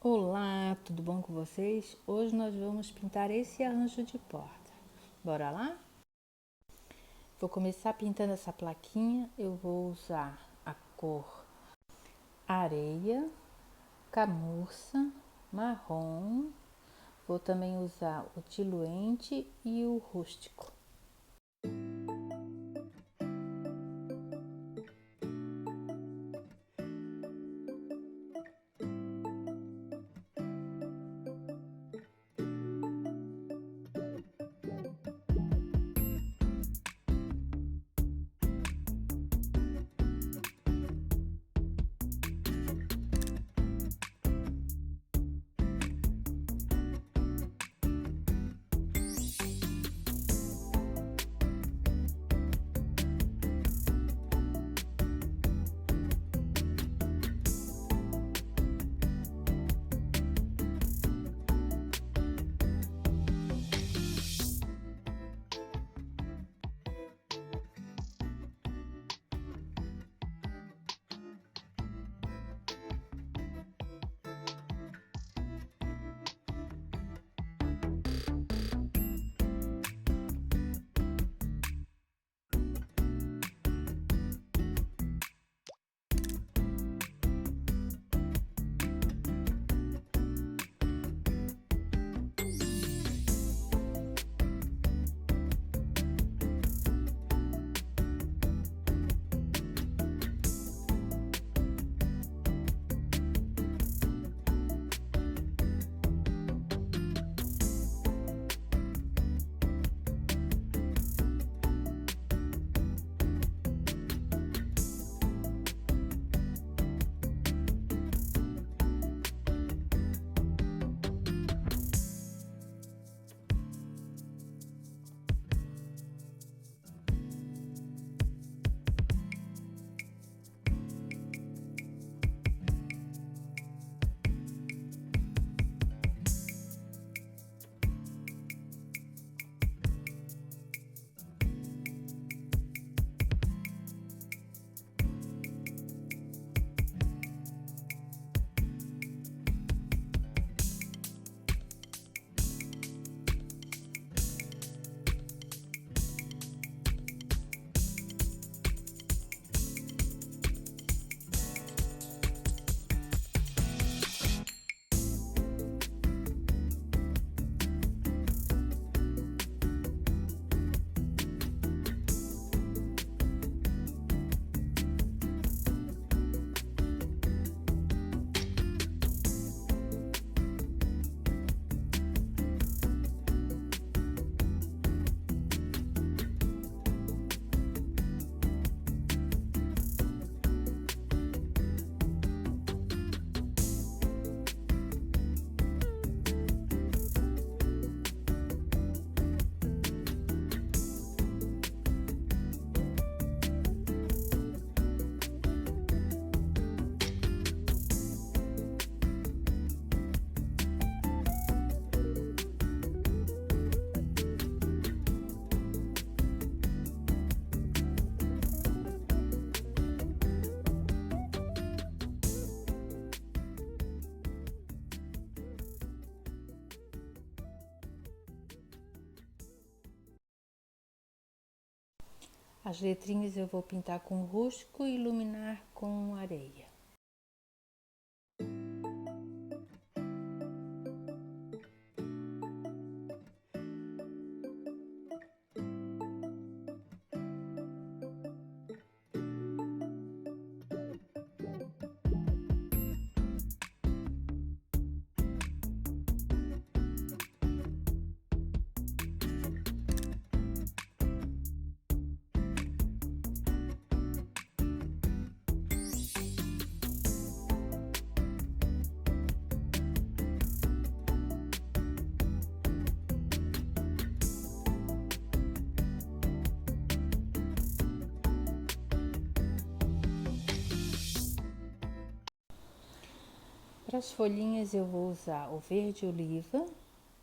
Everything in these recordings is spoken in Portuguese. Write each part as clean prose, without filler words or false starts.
Olá, tudo bom com vocês? Hoje nós vamos pintar esse arranjo de porta. Bora lá? Vou começar pintando essa plaquinha. Eu vou usar a cor areia, camurça, marrom. Vou também usar o diluente e o rústico. As letrinhas eu vou pintar com rústico e iluminar com areia. Para as folhinhas eu vou usar o verde oliva,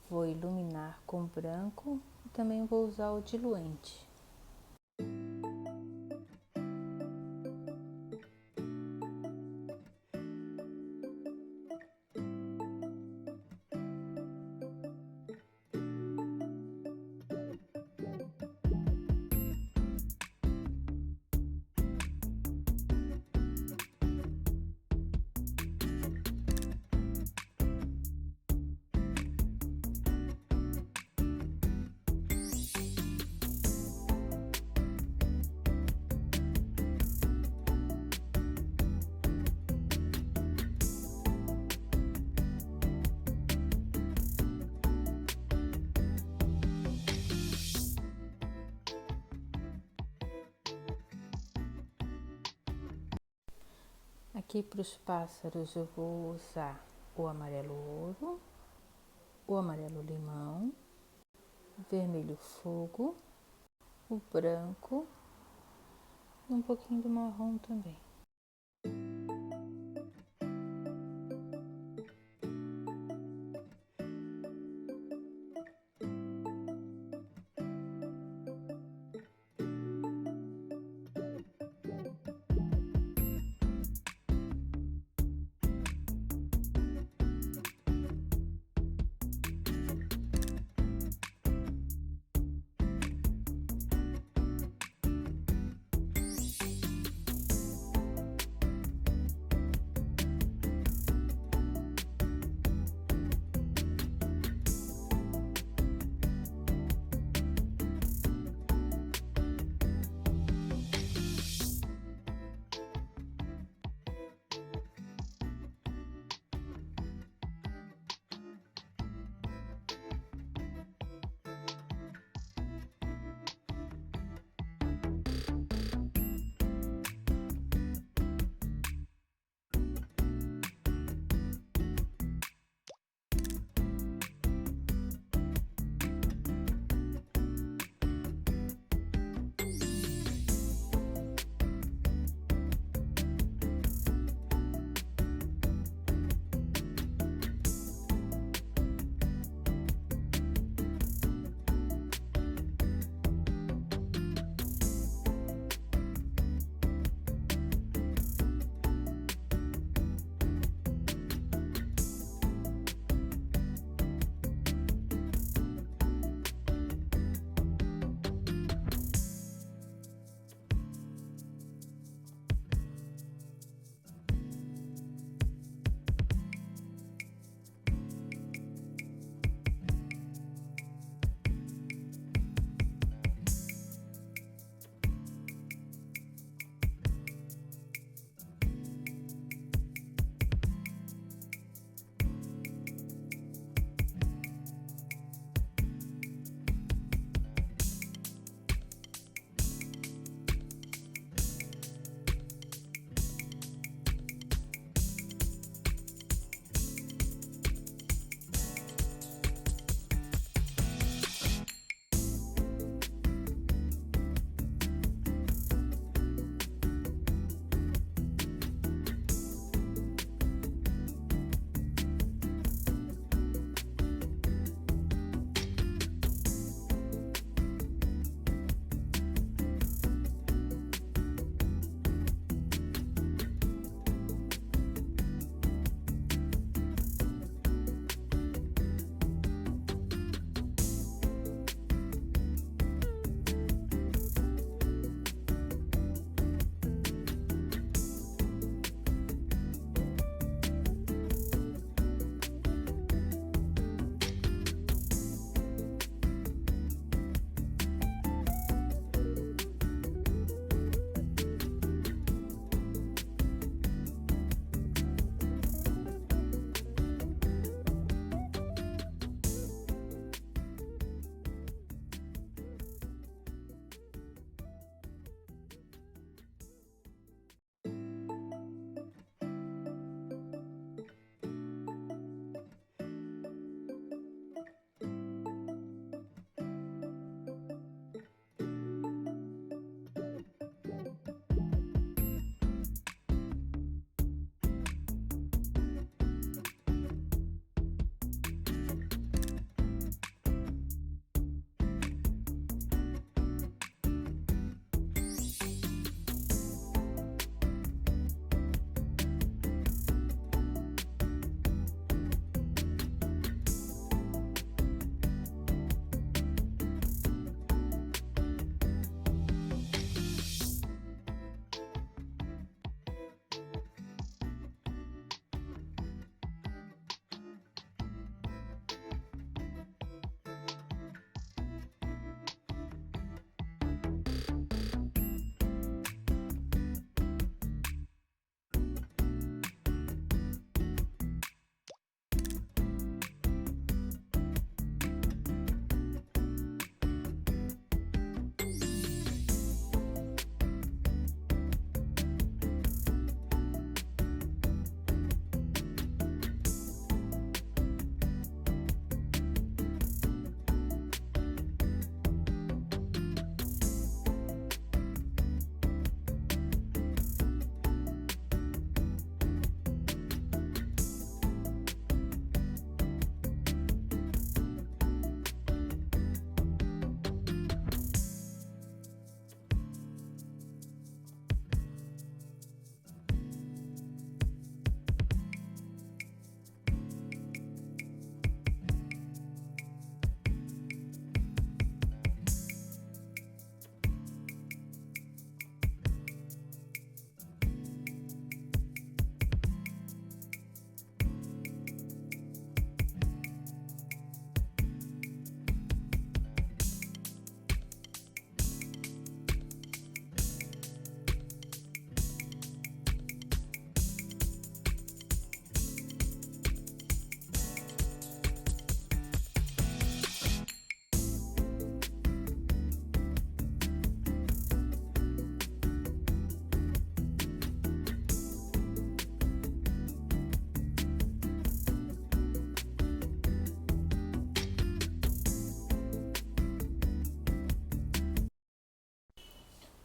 vou iluminar com branco e também vou usar o diluente. Aqui para os pássaros eu vou usar o amarelo ouro, o amarelo limão, o vermelho fogo, o branco e um pouquinho do marrom também.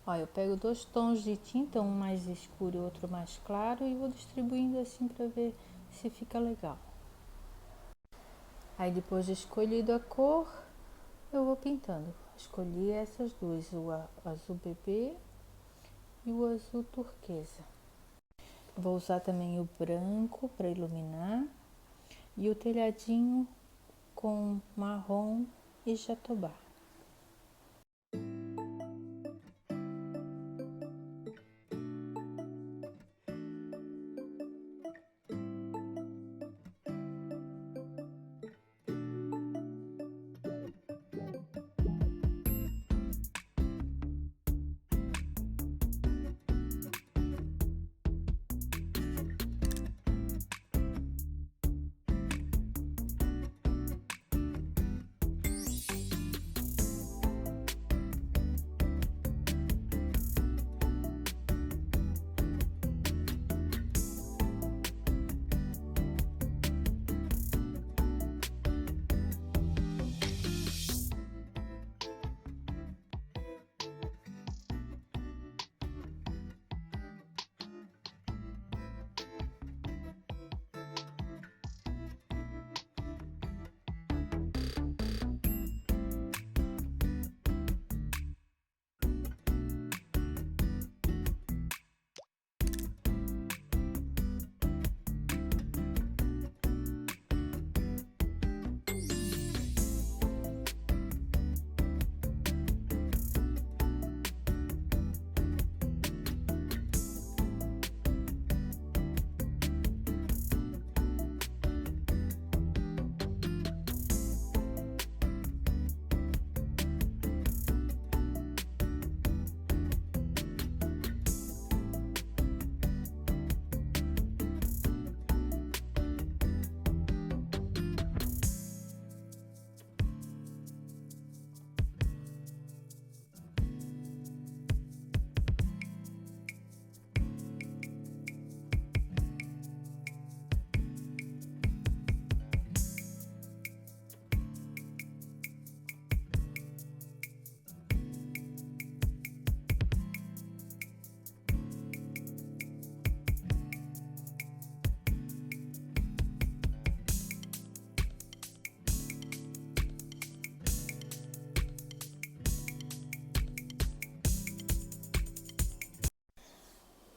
Ó, eu pego 2 tons de tinta, um mais escuro e outro mais claro, e vou distribuindo assim para ver se fica legal. Aí depois de escolhido a cor, eu vou pintando. Escolhi essas duas, o azul bebê e o azul turquesa. Vou usar também o branco para iluminar e o telhadinho com marrom e jatobá.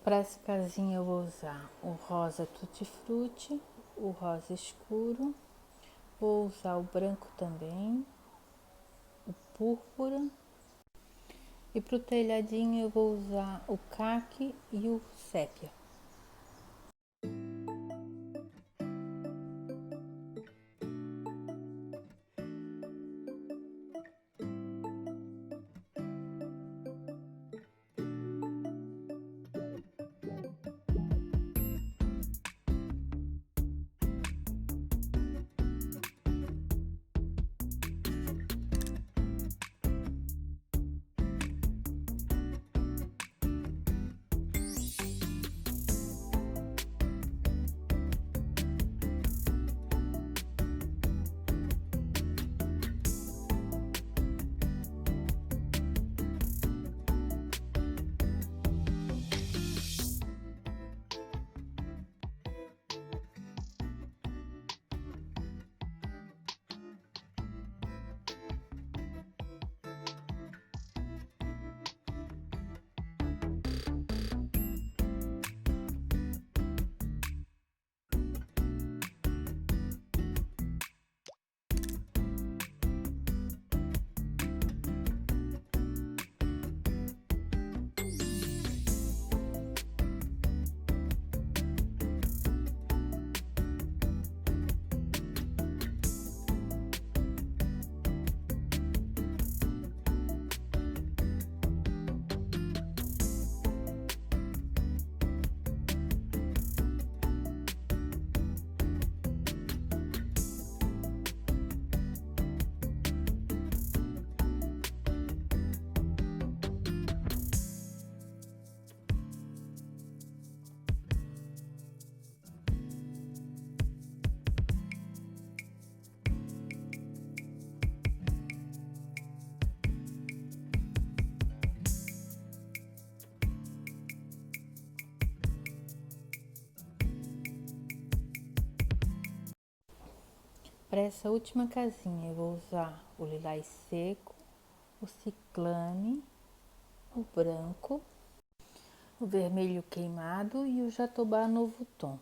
Para essa casinha eu vou usar o rosa tutti frutti, o rosa escuro, vou usar o branco também, o púrpura, e para o telhadinho eu vou usar o caqui e o sépia. Para essa última casinha eu vou usar o lilás seco, o ciclame, o branco, o vermelho queimado e o jatobá novo tom.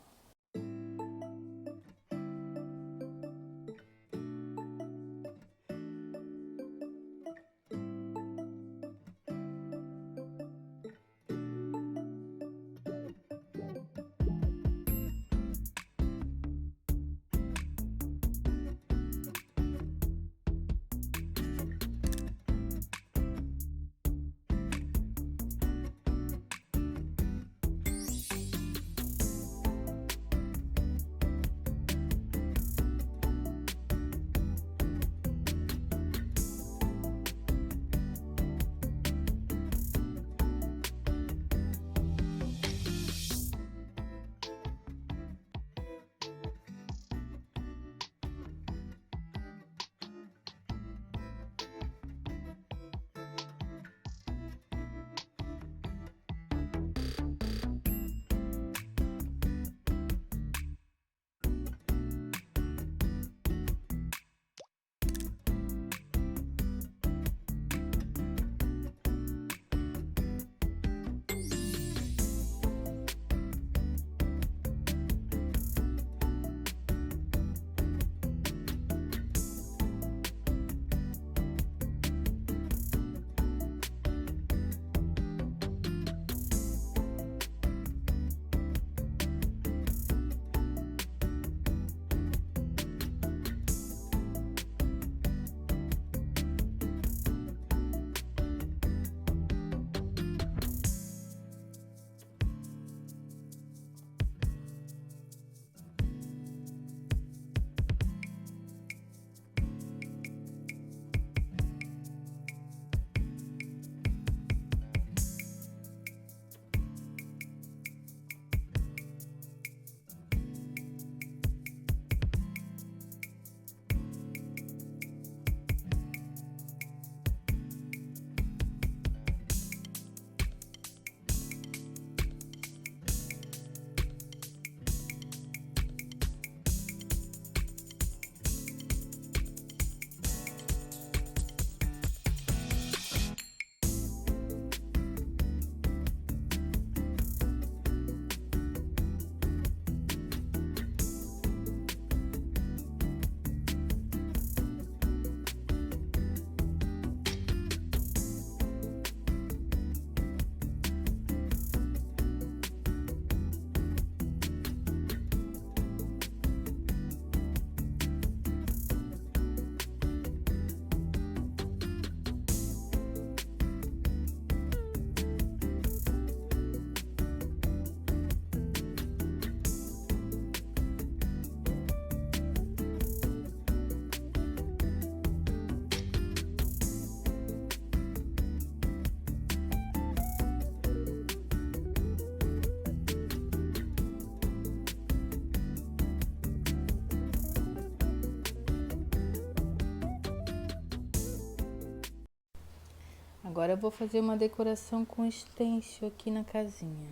Agora eu vou fazer uma decoração com stencil aqui na casinha.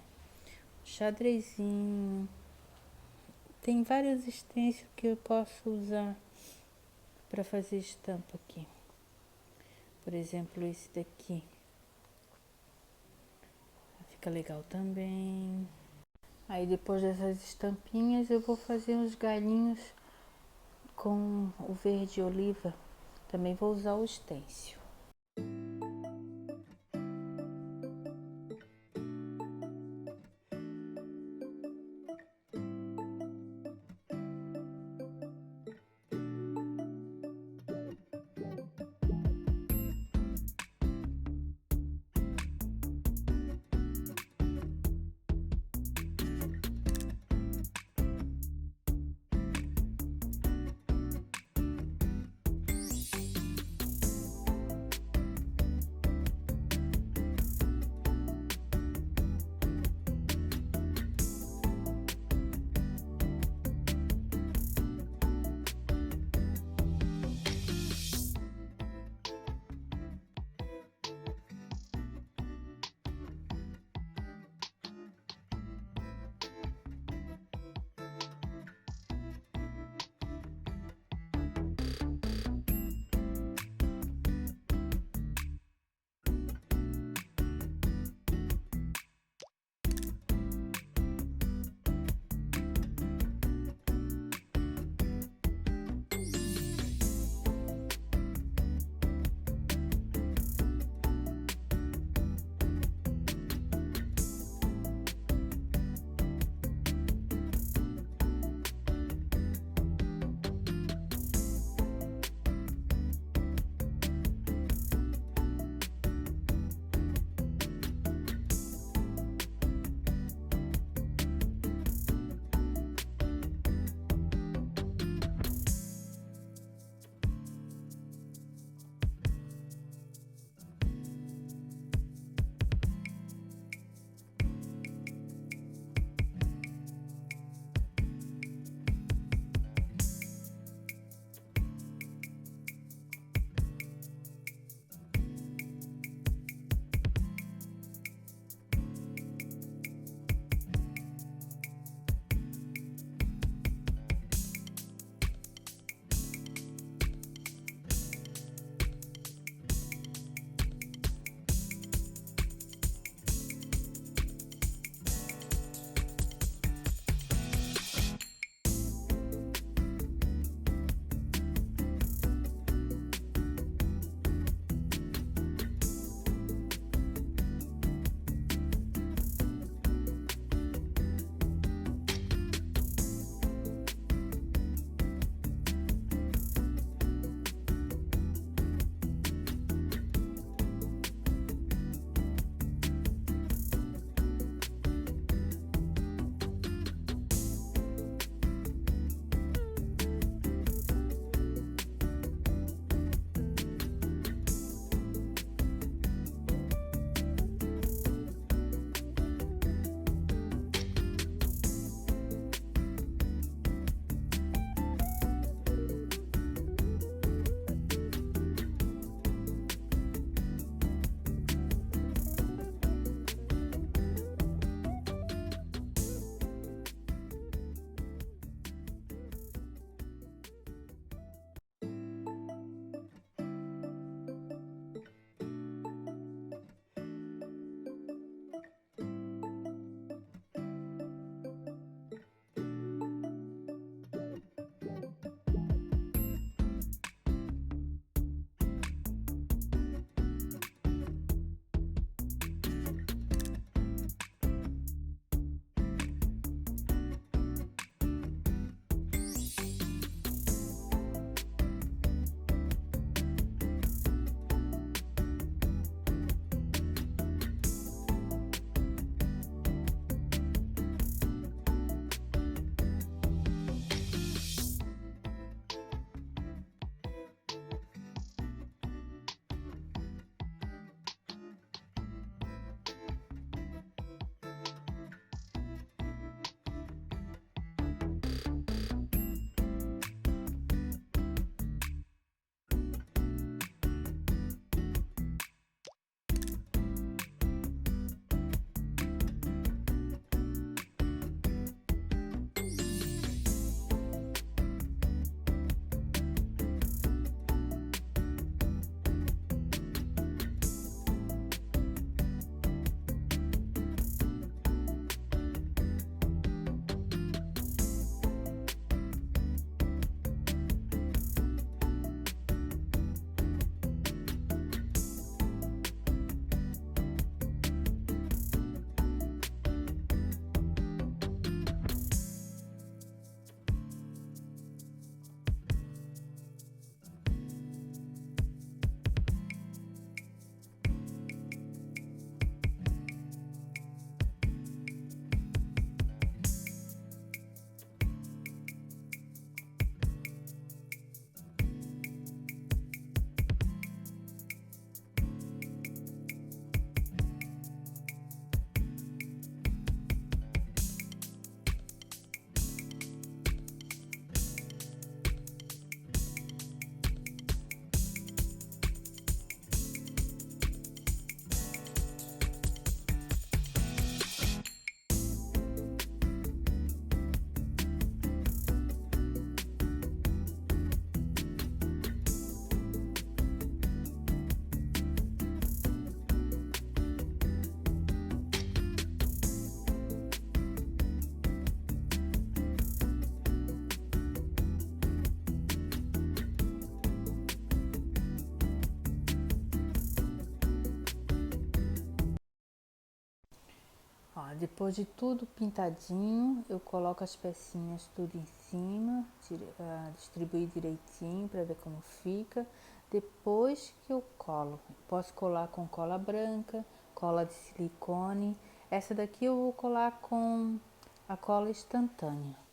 Xadrezinho. Tem vários stencil que eu posso usar para fazer estampa aqui. Por exemplo, esse daqui. Fica legal também. Aí depois dessas estampinhas eu vou fazer uns galinhos com o verde oliva. Também vou usar o stencil. Depois de tudo pintadinho, eu coloco as pecinhas tudo em cima, distribuir direitinho para ver como fica. Depois que eu colo, posso colar com cola branca, cola de silicone. Essa daqui eu vou colar com a cola instantânea.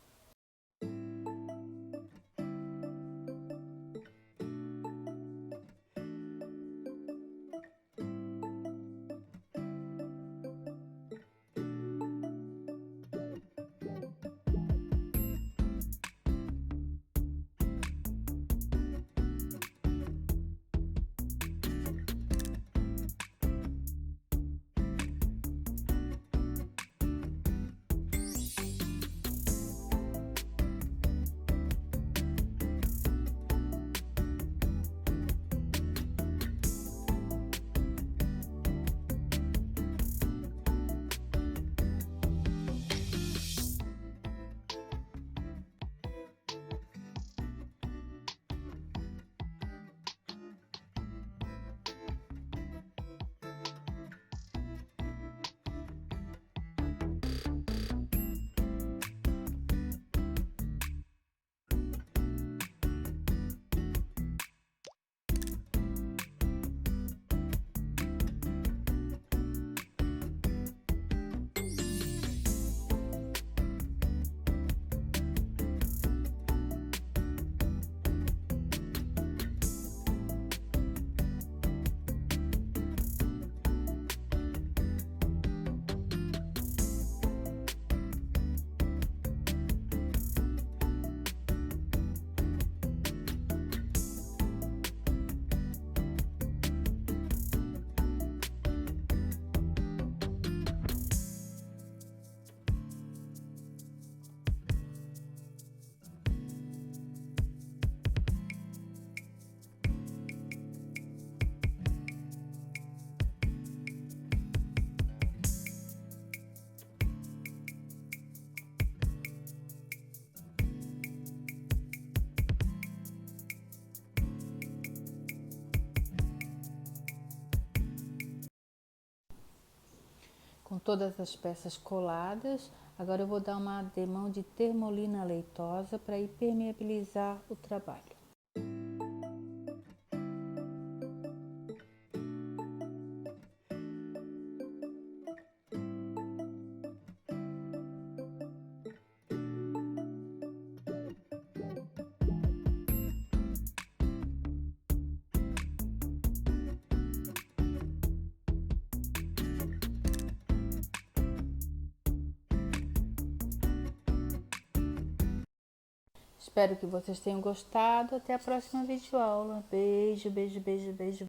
Com todas as peças coladas, agora eu vou dar uma demão de termolina leitosa para impermeabilizar o trabalho. Espero que vocês tenham gostado. Até a próxima videoaula. Beijo, beijo, beijo, beijo.